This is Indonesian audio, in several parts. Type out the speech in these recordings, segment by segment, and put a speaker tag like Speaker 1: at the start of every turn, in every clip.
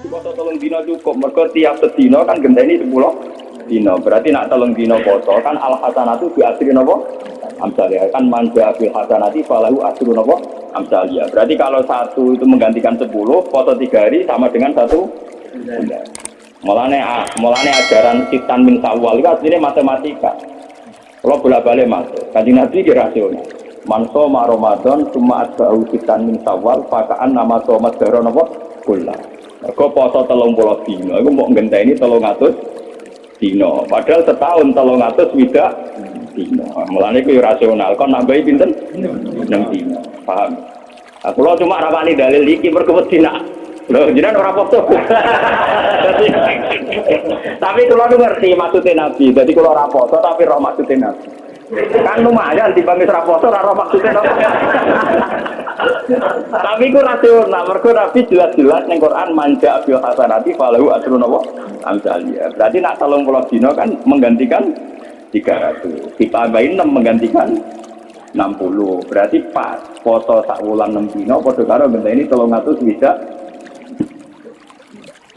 Speaker 1: Poso 3 dina cukup, mergo tiap sedina kan genteni 10 dina. Berarti nak 3 dina poso kan al hasanatu bi asri napa? Amsalnya kan manja bil hasanati falahu asru napa? Amsalnya. Berarti kalau satu itu menggantikan 10, poso 3 hari sama dengan 1 bulan. Mulane ajaran Sitan min Sawal itu aslinya matematika. Kalau bolak-balik masuk, Kanjeng Nabi ki rasional. Man shoma Ramadan summa atba'u Sitan min Sawal fakaan nama shomat daro napa? Kula. Mergo poso 30 dina iku mok ngenteni 300 dina. Padahal setahun 300 widak dina. Mulane iku rasional. Kon nambahi pinten? 6 dina. Paham? Aku lo cuma rapani dalil iki mergo wedi nak loh, jenengan ora poso. Tapi kula ngerti maksudnya Nabi. Jadi kula ora poso tapi roh maksudnya Nabi. Kan lumayan dibanding ora poso ora roh maksudnya Nabi. Tapi ku rasional, mergo Nabi jelas-jelas ning Quran manja bil hasanati falahu asrun amsaliyah. Berarti nak 30 dina kan menggantikan 300. Ditambahin 6 menggantikan 60. Berarti pas poso sak wulan 6 dina padha karo ngenteni 300 widak.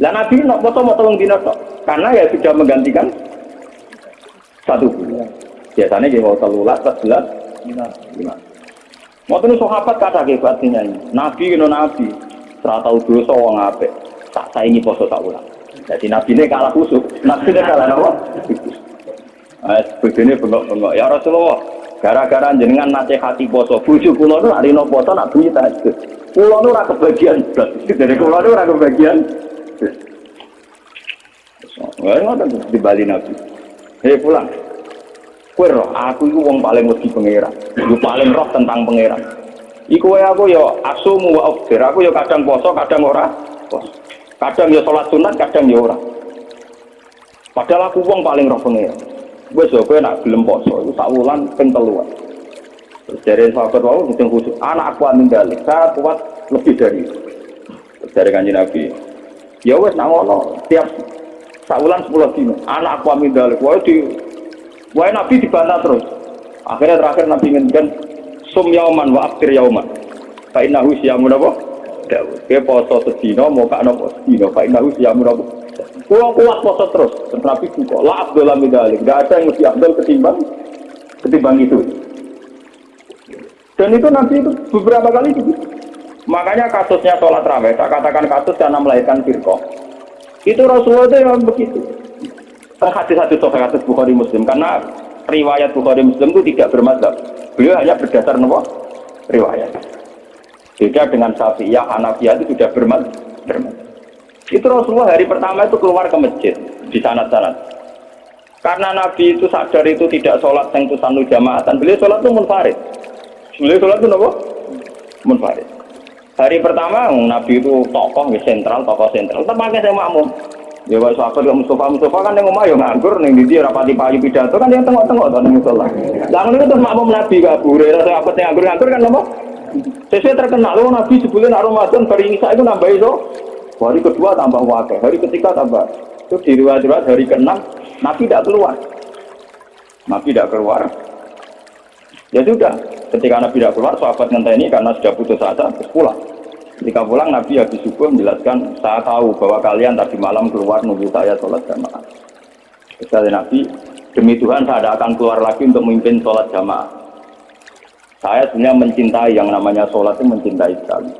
Speaker 1: Lah Nabi nak foto mau 3 dina tok. Karena ya sudah menggantikan 1 bulan. Biasanya dia mau 13, 14, 5. Mau tuh sahabat kata kebatnya ini. Nabi kena Nabi. Serata dosa wong apik. Tak saingi poso tak ulang. Jadi Nabi ini kalah kusuk. Nabi ini kalah apa? Begini bengok-bengok. Ya Rasulullah, gara-gara jenengan nasihati poso. Bojo kula nu arino poso nak bunyi tahajud. Kula nu ora kebagian blas. Dari kula nu ora kebagian. Wah, ngoten di Bali Nabi. Hei pulang. Kowe roh, aku iku wong paling wedi pangeran. Iku paling roh tentang pangeran. Iku wae aku ya asumu wa afdir. Aku ya kadang poso, kadang ora. Kadang ya salat sunat, kadang ya ora. Padahal aku wong paling roh pangeran. Wis kowe nak gelem poso iku sak wulan ping 3. Terus dari sahabat wau sing khusus anak aku amin dalek. Saya kuat lebih dari itu. Dari Kanjeng Nabi. Ya wis nak ngono, tiap saulan 10 dino. Anak aku amin dalek. Wae Nabi dibantah terus. Akhirnya terakhir Nabi ngendikan sum yauman wa aftir yauman. Fa innahu siyamun apa? Daud. Ke poso sedina mau kak nopo sedina. Fa innahu siyamun apa? Kuat poso terus. Nabi buka. La afdal min dalik. Enggak ada yang lebih afdal ketimbang itu. Dan itu Nabi itu beberapa kali gitu. Makanya kasusnya sholat raweh, saya katakan kasus karena melahirkan firqah. Itu Rasulullah itu yang begitu. Hadis-hadis sahih hadis Bukhari Muslim, karena riwayat Bukhari Muslim itu tidak bermadzhab. Beliau hanya berdasar nomor riwayat. Beda dengan Syafi'iyah, Hanafiyah itu sudah bermadzhab. Itu Rasulullah hari pertama itu keluar ke masjid di sanad-sanad. Karena Nabi itu sadar itu tidak sholat yang tusanul jamaatan, beliau sholat itu munfarid. Beliau sholat itu apa? Munfarid. Hari pertama Nabi itu tokoh sentral, tetap pakai saya makmum. Ya wis sahabat kok Mustafa kan yang omah ya nganggur ning ndi rapati payu pidato kan yang tengok-tengok to ning musala. Lah ngono itu makmum Nabi kabure sahabat yang nganggur kan apa? Sesuai terkenal loh Nabi sebulan Ramadan hari ini saya itu nambah itu. Hari kedua tambah wakil, hari ketiga tambah. Itu di riwayat hari ke-6 Nabi tidak keluar. Ya sudah, ketika Nabi tidak keluar, sahabat ngenteni karena sudah putus asa, terus pulang. Ketika pulang, Nabi habis subuh menjelaskan, saya tahu bahwa kalian tadi malam keluar nunggu saya sholat jamaah. Kata Nabi, demi Tuhan saya tidak akan keluar lagi untuk memimpin sholat jamaah. Saya sebenarnya mencintai yang namanya sholat itu mencintai sekali.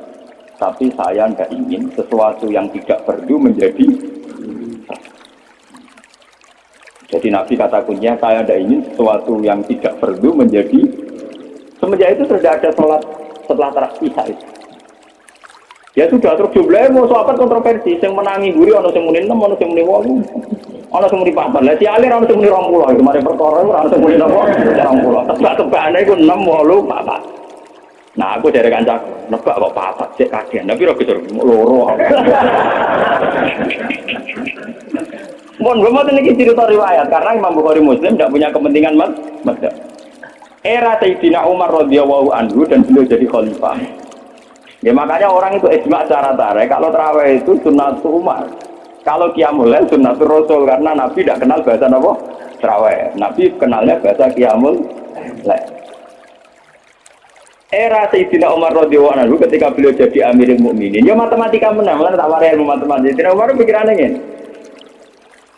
Speaker 1: Tapi saya tidak ingin sesuatu yang tidak perlu menjadi. Jadi Nabi kata kuncinya, saya tidak ingin sesuatu yang tidak perlu menjadi. Semenjak itu sudah ada sholat setelah terakhirat itu. Ya sudah, terus jumlahnya mau sahabat kontroversi, yang menangi guri, ada yang muni 6, ada yang muni 8, ada yang muni 4, lah si alir ada yang muni 20, kemarin perkara ada yang muni 20, tebak-tebakannya itu 6, 8. Nah aku dari kancaku, nebak kok 4, cek kajian, tapi roh gitu, loro. Mohon belum ada lagi cerita riwayat, karena Imam Bukhari Muslim tidak punya kepentingan mazhab. Era Sayyidina Umar radhiyallahu anhu dan beliau jadi khalifah. Ya makanya orang itu ijma secara tarik, kalau tarawih itu sunnatul Umar. Kalau qiyamul lail sunnatul Rasul, karena Nabi tidak kenal bahasa apa? Tarawih. Nabi kenalnya bahasa qiyamul lail. Era Sayyidina Umar radhiyallahu anhu ketika beliau jadi Amirul Mukminin, ya matematika menang, lan tak warai ilmu matematika. Sayyidina Umar pikirane ngene.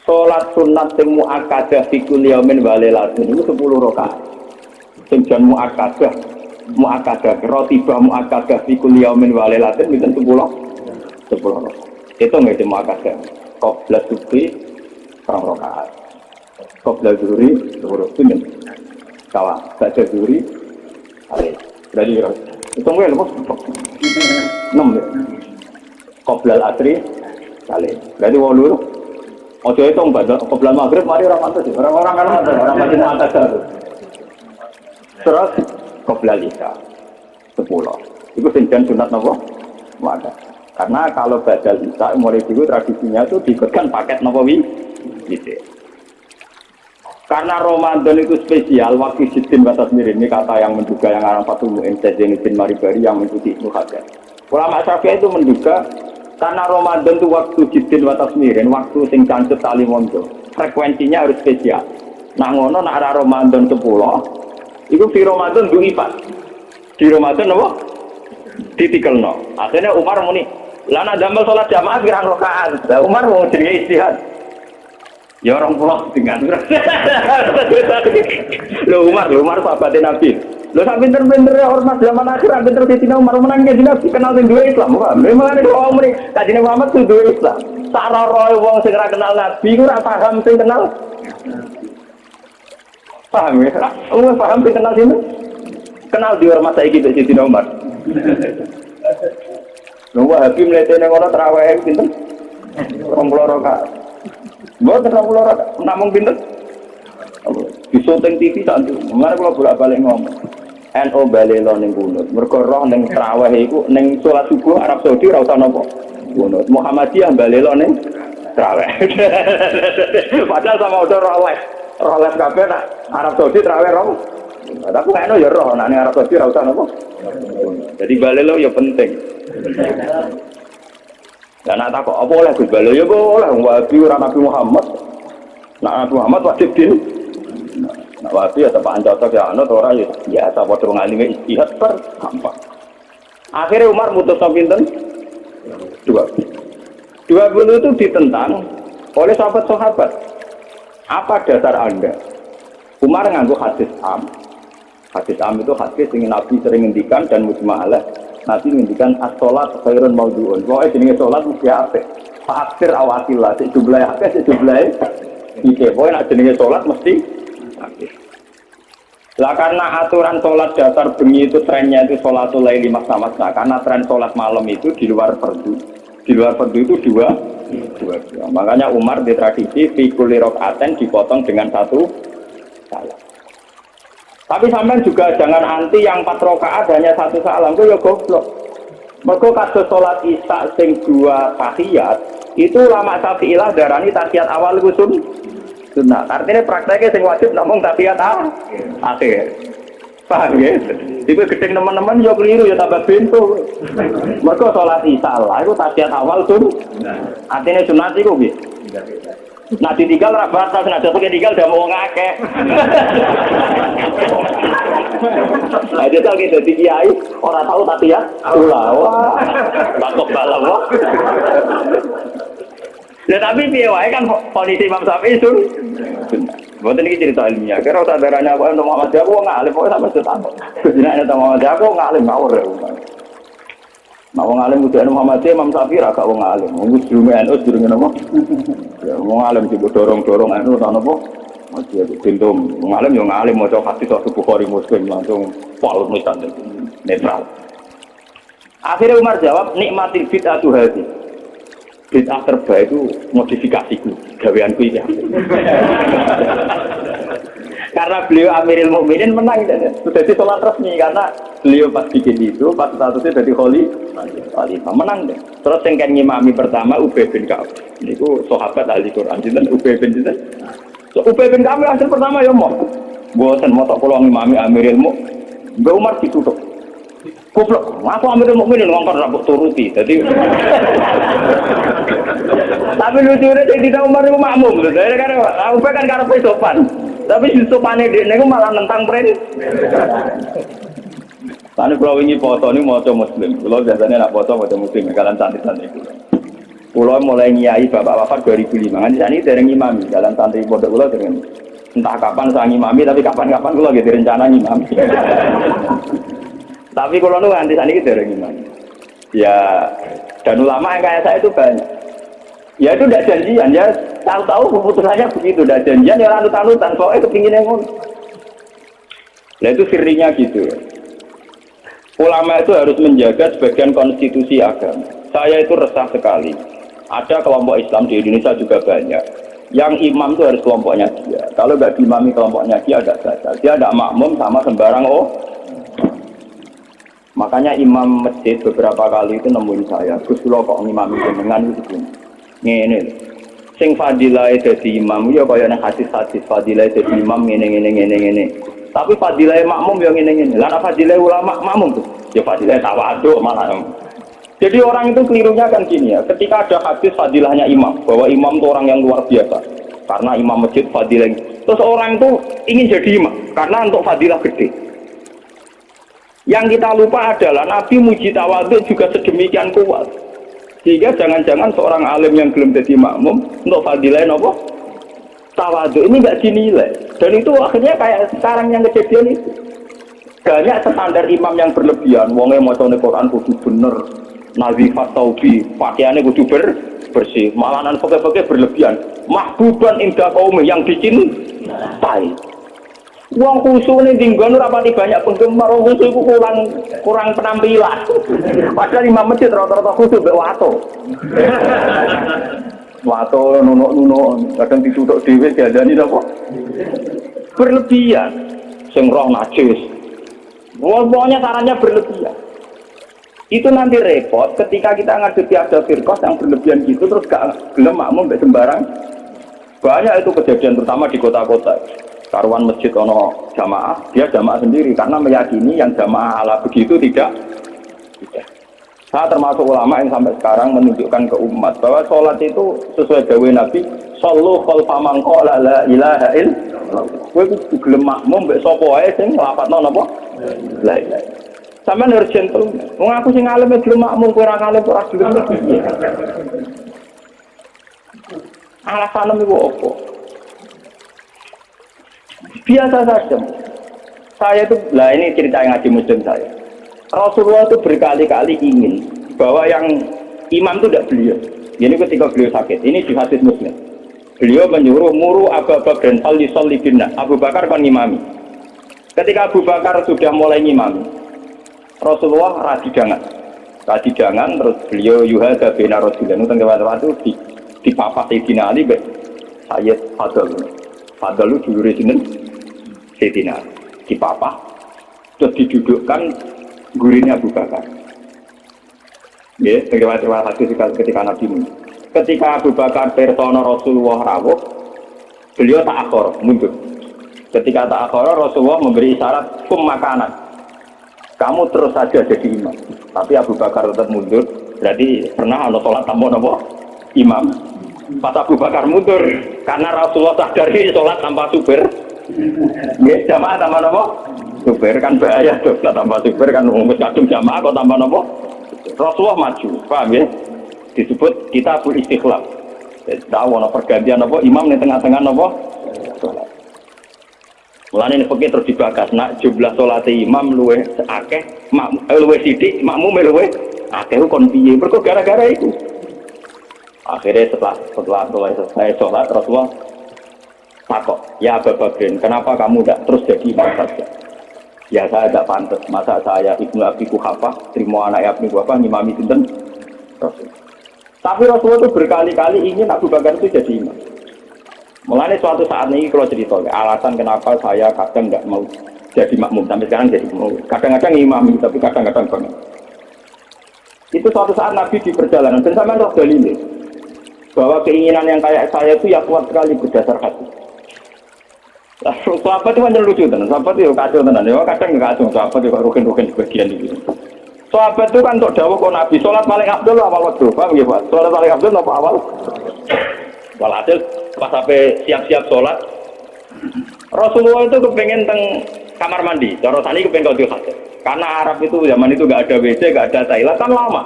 Speaker 1: Salat sunat sing muakkadah fi kulli yaumin wa lailatin itu 10 rakaat. Sing jan muakkadah rotibah muakkadah fi kulli yaumin wa lailatin itu 10 rakaat. Itu nggih muakkadah. Qabla subhi 2 rakaat. Qabla zuhri 2 rakaat. Kawa, baca zuhri Berarti itu mungkin lepas 6 ya. Qoblal asri kali. Berarti 8. Ojo itu qoblal maghrib mari orang pantas. Orang-orang kan orang masih atas itu. Terus qoblal isya 10. Itu senjan sunat napa? Ada. Karena kalau badal isya mulai dulu tradisinya itu diikutkan paket napa gitu. Karena Ramadan itu spesial, waktu Jiddin batas mirin ini kata yang menduga yang orang Fathul Mu'in Zainuddin Maribari yang mengikuti Ibnu Hajar. Ulama Syafi'i itu menduga karena Ramadan itu waktu Jiddin batas mirin, waktu sing cancet tali mondo, frekuensinya harus spesial. Nah ngono nak ada Ramadan 10, itu di Ramadan duifat. Di Ramadan apa? Ditikelno. Akhirnya Umar muni, lana damel sholat jamaah pirang rakaat. Umar mau jadi istihad. Ya orang pulau dengan lo Umar sahabatnya Nabi lo sampai pinter-pinter ya ormas zaman akhir pinter di Cina Umar menangnya di Nabi kenal dengan dua Islam memang ada orang ini kajian Muhammad itu dua Islam cara roy wong segera kenal Nabi itu tidak paham sih kenal paham ya paham sih kenal sini kenal di ormas saya gitu di Cina Umar nunggu Habib melihatnya orang terawih pinter orang pulau roka buat terlalu lorot, namun pinter. Di syuting TV tak tu. Mengenai kalau bolak-balik ngomong, NO balik lo neng kunut. Mereka roh neng terawih itu neng sholat subuh Arab Saudi rautan nopo kunut. Muhammadiyah balik lo neng terawih. Padahal sama udah roh les kafe nak Arab Saudi terawih roh. Tapi NO ya roh, nak neng Arab Saudi rautan nopo. Jadi balik lo ya penting. Dan nak takut apa oleh Gus Balo ya boleh Wahabi orang Nabi Muhammad. Nak Nabi Muhammad wajib din. Nak Wahabi ya tepakan cocok ya anut orang ya biasa padha ngalime istihad gampang. Akhirnya Umar mutus pinten? 20 itu ditentang oleh sahabat-sahabat. Apa dasar Anda? Umar nganggo hadis am. Hadis am itu hadis yang Nabi sering ngendikan dan mujma' alaih. Nabi ngendikan as-sholat khairun mawdu'un. Pokoknya jenenge sholat mesti apik. Fa'akhir awatillah, sik jumlahe akeh, sik jumlahe iki. Pokoknya nak jenenge sholat mesti apik. Lah karena aturan sholat dasar bengi itu trennya itu sholatul laili masna-masna. Karena tren sholat malam itu di luar fardu. Di luar fardu itu dua. Makanya Umar di tradisi fi kulli rakaatin dipotong dengan 1 salam. Tapi sampean juga jangan anti yang 4 rakaat hanya 1 salam itu ya goblok. Mergo kados salat Isya sing 2 tahiyat itu ulama Syafi'iyah darani tahiyat awal iku sunnah. Artinya prakteknya sing wajib namung tahiyat akhir. Paham ya? Iku gedeng teman-teman yo keliru ya tambah bento. Mergo salat Isya lah iku tahiyat awal sunnah. Artinya sunat iku piye? Nah ditinggal rabatas, nah jatuh ditinggal udah mau ngakeh. Ada tahu kita di kiai orang tahu tapi ya, wah, bakok balam wah. Ya tapi piye wae kan kondisi Imam Syafi'i itu. Buat ini cerita ilmiah. Kira saudaranya aku untuk Muhammadiyah aku ngalim, pokoknya sama setahun. Jenaknya untuk Muhammadiyah aku ngalim ngawur ya. Nah, wong alim kudu Muhammadiyah Imam Syafi'i ra gak wong alim. Wong jurune NU jurune napa? Ya wong alim sing dorong-dorong NU ta napa? Masih ada pintum. Wong alim yo ngalim maca hadis Bukhari Muslim langsung pol misalnya netral. Akhirnya Umar jawab nikmatil bid'atu hadhi. Bid'ah terbaik itu modifikasiku, gaweanku iki. Karena beliau Amirul Mukminin menang sudah di sholat resmi karena beliau pas bikin itu pas statusnya jadi khalifah menang deh. Terus yang kan ngimami pertama Ubay bin Ka'ab itu sahabat ahli Quran dan Ubay bin Ka'ab hasil pertama ya mau buatan mau tak pulang ngimami Amirul Mukminin Mbak Umar ditutup goblok aku Amirul Mukminin ngongkar rambut turuti jadi tapi lucunya tidak Umar itu makmum jadi kan Ubay kan karena sopan. Tapi justru panen dia, nego malah nentang pren. Tani kalau ingin foto ini mau coba muslim, kalau biasanya nak foto mau coba muslim, kalian santri-santri itu. Kalau mulai nyai bapak wafat 2005, kan ini dari ngimami, jalan santri pondok kulo dengan entah kapan saya ngimami, tapi kapan-kapan kulo gitu rencana ngimami. Tapi kalau nu nanti sana itu dari ngimami. Ya, dan ulama yang kayak saya itu banyak. Ya itu tidak janjian, ya tahu-tahu keputusannya begitu, tidak janjian ya anut-anutan, soalnya kepingin yang nah itu sirinya gitu. Ulama itu harus menjaga sebagian konstitusi agama. Saya itu resah sekali. Ada kelompok Islam di Indonesia juga banyak. Yang imam itu harus kelompoknya dia. Kalau nggak diimami kelompoknya dia ada baca. Dia ada makmum sama sembarang Makanya imam masjid beberapa kali itu nemuin saya. Gus lo kok ngimami jenengan itu ngene. Sing fadilah dadi imam ya kaya nang hadis-hadis fadilah dadi imam ngene. Tapi fadilah makmum yang ngene. Lah fadilah ulama makmum tuh. Ya fadilah tawadhu malah. Jadi orang itu kelirunya kan gini ya. Ketika ada hadis fadilahnya imam, bahwa imam itu orang yang luar biasa. Karena imam masjid fadilah. Terus orang itu ingin jadi imam karena untuk fadilah gede. Yang kita lupa adalah Nabi muji tawadhu juga sedemikian kuat. Sehingga jangan-jangan seorang alim yang belum jadi makmum untuk fadilah apa? Tawadhu ini nggak dinilai. Dan itu akhirnya kayak sekarang yang kejadian itu. Banyak standar imam yang berlebihan. Wongnya mau Quran kudu bener, nazifat taubi, pakaiannya kudu bersih. Malahan pakai berlebihan. Mahbuban indah kaum yang dicintai. Wong khusyuk ning dinggon ora pati banyak penggemar, wong khusyuk iku kurang penampilan. Padahal imam masjid rata-rata khusyuk mbek wato. Wato nunuk-nunuk, kadang dituthuk dhewe diandani napa? Berlebihan. Sing roh najis. Pokoknya sarannya berlebihan. Itu nanti repot ketika kita ngadepi ada firqah yang berlebihan gitu terus gak gelem makmum mbek sembarang. Banyak itu kejadian terutama di kota-kota. Karuan masjid ono jamaah, dia jamaah sendiri karena meyakini yang jamaah ala begitu tidak. Saya termasuk ulama yang sampai sekarang menunjukkan ke umat bahwa sholat itu sesuai dawuh Nabi, shollu khalfa man qala la ilaha illallah. Kowe kudu gelem makmum mbek sapa wae sing nglafadzno napa? La ilaha. Sampeyan harus gentle. Wong aku sing alim gelem makmum kowe ora alim ora gelem. Alasan iku opo? Biasa saja. Saya itu, lah ini cerita yang ngaji muslim saya. Rasulullah itu berkali-kali ingin bahwa yang imam itu tidak beliau. Ini ketika beliau sakit. Ini di hadis muslim. Beliau menyuruh muru Abu Bakar dan Salli binna. Abu Bakar kan ngimami. Ketika Abu Bakar sudah mulai ngimami, Rasulullah radidangan terus beliau yuhada bina Rasulullah. Itu di papa Sayyidina Ali Sayyid Fadl itu dulu residen Sayyidina di papa terus didudukkan gurunya Abu Bakar. Ya, bagaimana hadis ketika Nabi ini. Ketika Abu Bakar persona Rasulullah rawuh, beliau tak akhor mundur. Ketika tak akhor, Rasulullah memberi isyarat makanan. Kamu terus saja jadi imam. Tapi Abu Bakar tetap mundur. Berarti pernah ada sholat tanpa nopo imam. Pas Abu Bakar mundur karena Rasulullah sadari sholat tanpa supir. Ya, jamaah tanpa nopo supir kan bahaya tuh. Tanpa supir kan umum kadung jamaah kok tanpa nopo. Rasulullah maju, paham ya? Disebut kitabul istikhlaf. Tahu ana pergantian apa imam di tengah-tengah apa? Salat. Mulane nek terus dibagas nak jumlah salat imam luwih akeh, luwih sithik, makmum luwih akeh kon piye? Mergo gara-gara itu. Akhirnya setelah selesai sholat Rasulullah takok, ya Abu Bakar, kenapa kamu tidak terus jadi imam saja? Ya saya tidak pantas, masa saya Ibnu Abi Quhafah terima anak Ibnu Quhafah ngimami sinten Rasul. Tapi Rasulullah itu berkali-kali ingin Abu Bakar itu jadi imam. Mulanya suatu saat ini kalau cerita, alasan kenapa saya kadang tidak mau jadi makmum sampai sekarang jadi mau. Kadang-kadang imami, tapi kadang-kadang banget. Itu suatu saat Nabi di perjalanan dan sama roh dalile bahwa keinginan yang kayak saya itu ya kuat sekali berdasar hati. Sahabat itu hanya lucu tenan, sahabat itu kacau tenan. Ya kadang nggak kacau, sahabat itu rugen-rugen sebagian itu. Sahabat itu kan untuk dawuh kok Nabi sholat paling abdul awal waktu, paham ya Pak? Sholat paling abdul apa awal? Walhasil pas sampai siap-siap sholat, Rasulullah itu kepengen teng kamar mandi. Cara tani kepengen kau hajat. Karena Arab itu zaman itu nggak ada WC, nggak ada toilet kan lama.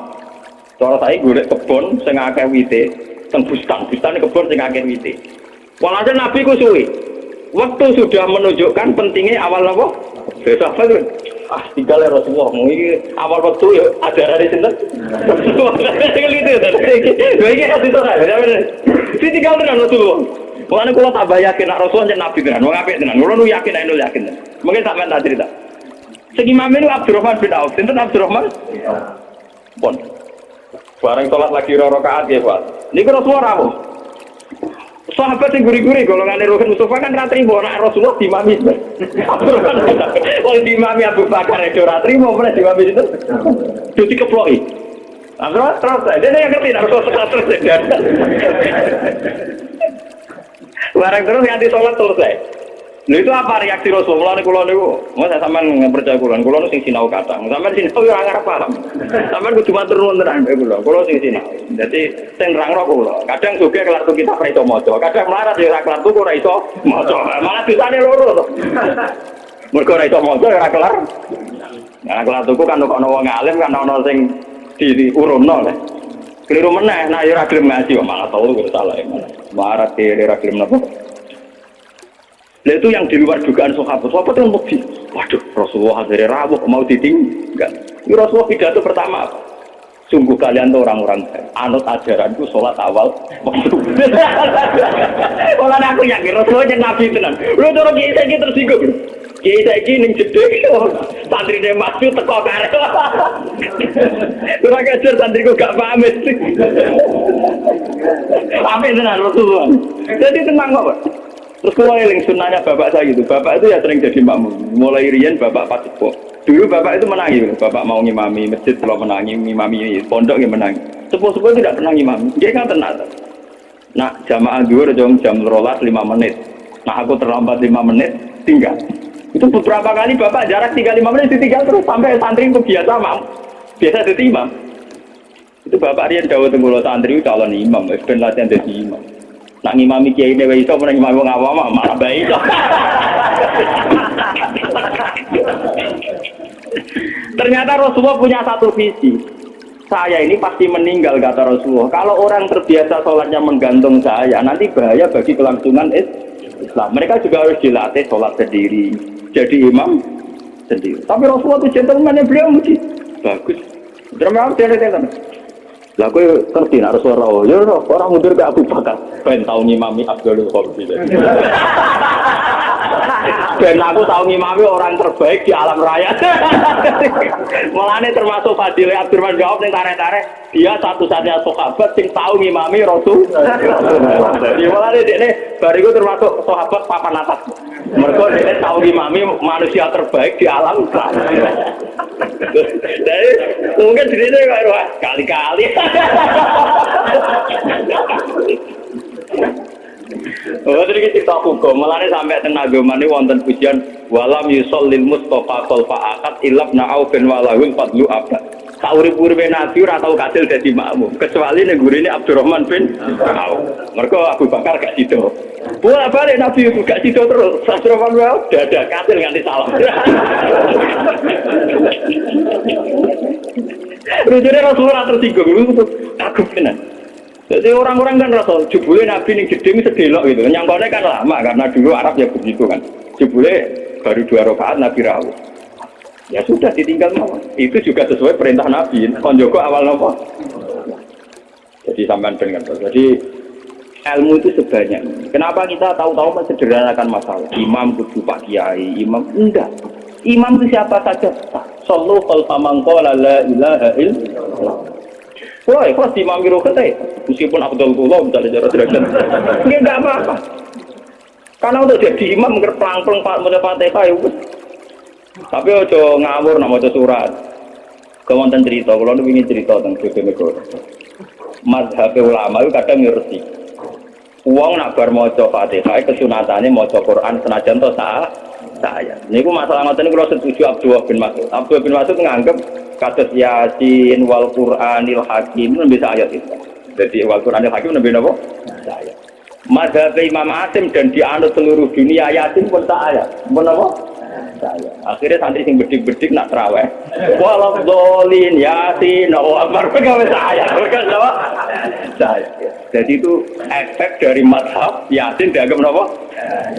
Speaker 1: Cara saya golek kebon sing akeh wite, teng bustan kebon sing akeh wite. Walhasil Nabi ku suwi. Waktu sudah menunjukkan pentingnya awal apa? Besok apa tuh? Tinggal Rasulullah. Ini awal waktu ya ada dari sini. Ini hadis orang. Si tinggal dengan Rasulullah. Makanya kalau tak yakin Rasulullah jadi Nabi tenan. Mau ngapain tenan? Kalau nu yakin, nu yakin. Mungkin sampai tak cerita. Segi imam ini Abdurrahman bin Auf. Sinten Abdurrahman? Pon. Bareng sholat lagi rakaat ya Pak. Ini Rasulullah rawuh. Sahabat yang guri-guri golongan Ruhin Mustafa kan ratri mau nak Rasulullah dimami. Kalau dimami Abu Bakar itu ratri mau pernah dimami itu. Jadi keploi. Terus dia yang ngerti Rasulullah terus. Barang terus yang di sholat selesai. Lalu itu apa reaksi Rasulullah nih kulo niku? Mau saya sampean percaya kulo nu sing sinau kata. Sampean sinau yo ora ngarep paham. Sampean kudu matur nuwun tenan kulo sing sinau. Dadi sing nerangno kulo. Kadang juga kelar tuh kita ora iso maca. Kadang melarat yo ora kelar tuh ora iso maca. Malah dosane loro to. Mergo ora iso maca ora kelar. Nah kelar tuku kan kok ana wong alim kan ana sing diurunno lho. Keliru meneh, nah yo ora gelem ngaji malah tau kok salah. Marat ora gelem napa. Nah itu yang di luar dugaan sahabat itu lebih, waduh Rasulullah hadir rawuh mau ditinggal. Ini Rasulullah pidato pertama apa? Sungguh kalian tuh orang-orang anut ajaranku sholat awal waktu. Kalau aku yakin Rasulullah jadi nabi tenan. Lu turun kiai saya tersinggung. Kiai saya ning jedek, santri dia masuk teko karek. Kurang ajar santriku gak pamit. Apa tenan Rasulullah? Jadi tenang kok. Terus kalau yang sunnahnya bapak saya gitu, bapak itu ya sering jadi makmum. Mulai rian bapak pasipo. Dulu bapak itu menangi, bapak mau ngimami masjid, kalau menangi ngimami pondok yang menangi. Sepuh-sepuh tidak pernah ngimami, dia kan tenang. Nah jamaah dua jam 12 5 menit. Nah aku terlambat 5 menit, tinggal. Itu beberapa kali bapak jarak 3-5 menit ditinggal terus sampai santri itu biasa mam, biasa jadi imam. Itu bapak rian Jawa Tenggulo santri calon imam, ben latihan jadi imam. Nak ngimami kiai dewe iso meneng ngimami wong awam malah bae iso. Ternyata Rasulullah punya satu visi. Saya ini pasti meninggal kata Rasulullah. Kalau orang terbiasa sholatnya menggantung saya, nanti bahaya bagi kelangsungan Islam. Mereka juga harus dilatih sholat sendiri, jadi imam sendiri. Tapi Rasulullah itu gentleman beliau mesti bagus. Terima kasih. Lah kowe ngerti nek Rasulullah ya orang mundur ke Abu Bakar ben tau ngimami Abdul Qadir. Ben aku tau ngimami orang terbaik di alam raya. Mulane termasuk fadilah Abdurrahman bin Auf ning tarik-tarik dia satu-satunya sahabat sing tau ngimami Rasul. Jadi mulane dekne bariku termasuk sahabat papan atas. Mergo dekne tau ngimami manusia terbaik di alam raya. Jadi mungkin dirinya kayak kali-kali. Oh, jadi kita cerita hukum. Mulane sampai tenaga mani wonten pujian walam yusallil mustafa khalfa akad ilabna au bin walahul fadlu abad. Saurip-uripe Nabi ora tau kasil dadi makmum kecuali ning gurine Abdurrahman bin Auf. Mergo Abu Bakar gak sido. Bolak-balik Nabi itu gak sido terus. Abdurrahman bin Auf dadak kasil nganti salam. Rujune Rasulullah tersinggung itu kagum tenan. Jadi orang-orang kan rasa jebule Nabi ning jeding sedelok gitu. Nyangkone kan lama karena dulu Arab ya begitu kan. Jebule baru 2 rakaat Nabi rawuh. Ya sudah ditinggal mawon. Itu juga sesuai perintah Nabi. Kon Joko awal napa? Jadi sampean dengar. Jadi ilmu itu sebanyak. Kenapa kita tahu-tahu mensederhanakan masalah? Imam kudu Pak Kiai, imam enggak. Imam itu siapa saja. Sallu khalfa man qala la ilaha illallah. Wah, ikhlas di Imam Biro Kete, meskipun Abdullah misalnya jarak derajat, enggak apa-apa. Karena udah jadi imam ngerplang-plang pada Fatihah ya. Tapi ojo ngawur nak maca surat. Kemonten cerita, kalau nu ingin cerita tentang Bojonegoro. Mazhab ulama itu kadang ngerti. Uang nak bar maca Fatihah kesunatane maca Quran senajan to saya. Niku masalah ngoten niku setuju Abdullah bin Mas'ud. Abdullah bin Mas'ud menganggap kados Yasin wal Qur'anil Hakim nembe ayat itu. Jadi wal Qur'anil Hakim nembe napa? Ayat. Mazhab Imam Asim dan dianut seluruh dunia Yasin pun ayat. Pun apa? saya. Akhirnya santri sing bedik-bedik nak traweh. Walau dolin yasin, akbar pegawe saya. Bukan apa? Saya. Jadi itu efek dari mazhab yasin dianggap apa?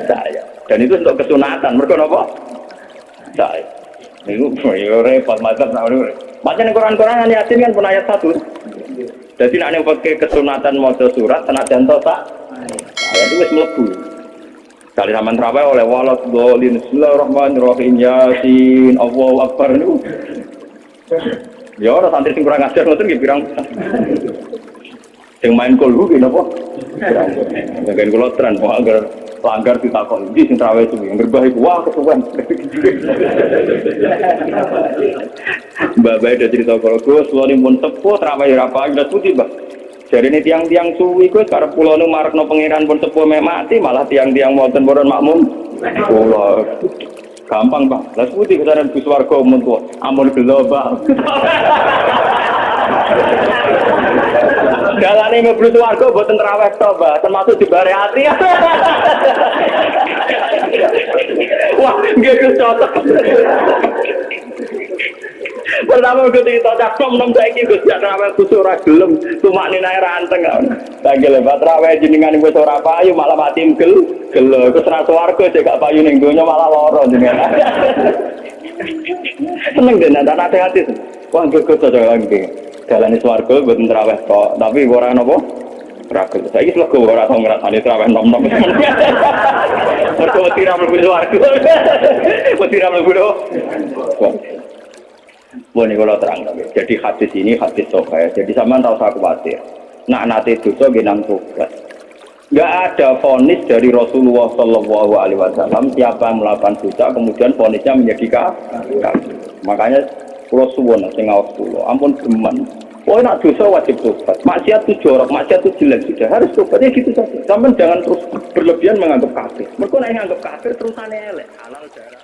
Speaker 1: Saya. Dan itu untuk kesunatan. Mereka apa? Saya. Itu repot mazhab namanya. Macam Quran-Quran yasin kan pun ayat 1. Jadi nak yang pakai kesunatan maca surat senajan to tak. Ayat itu wis mlebu. Kali sampean traweh oleh walad dolin bismillahirrahmanirrahim yasin Allahu akbar niku. Ya ora santri sing kurang ajar ngoten nggih pirang. Sing main kulhu ki napa? Jangan kula tren kok agar langgar ditakon iki sing traweh suwi ngerbah iku wah kesuwen. Mbak Bae udah cerita kalau Gus, lo pun sepuh traweh ora pagi udah putih Mbak. Jadi ini tiang-tiang suwi Gus, karena pulau nu marakno pangeran pun sepuh mati, malah tiang-tiang moten boron makmum. Allah, gampang Bang. Lah putih kesaran Gus warga mun tuwa, ampun gelo Bang. Dalane mlebu warga boten traweh to Mbak, termasuk di bare ati. Wah, nggih Gus cocok. Pertama gue cerita cakap nom saiki Gus jak traweh Gus ora gelem tumakne nae ranteng kok. Tanggal lebat traweh jenengan wis ora payu malah mati gelo. Gus ra swarga cek gak payu ning donya malah lara jenengan. Seneng den ana hati. Wah Gus cocok lagi. Dalane swarga mboten traweh kok, tapi ora napa? Ora gelem. Saiki lego ora tau ngrasani traweh nom-nom. Mergo tira mlebu swarga. Tira mlebu. Ini kalau terang jadi hadis ini hadis sahih. Jadi sama tahu saya khawatir. Nak nate dosa genang tobat. Enggak ada vonis dari Rasulullah Shallallahu Alaihi Wasallam siapa yang melakukan dosa kemudian vonisnya menjadi kafir. Makanya kalau suwon sing ngawas kula, ampun geman. Oh nak dosa wajib tobat. Maksiat itu jorok, maksiat itu jelek sudah harus tobat ya gitu saja. Sampai jangan terus berlebihan menganggap kafir. Mereka nak menganggap kafir terusannya elek halal darah.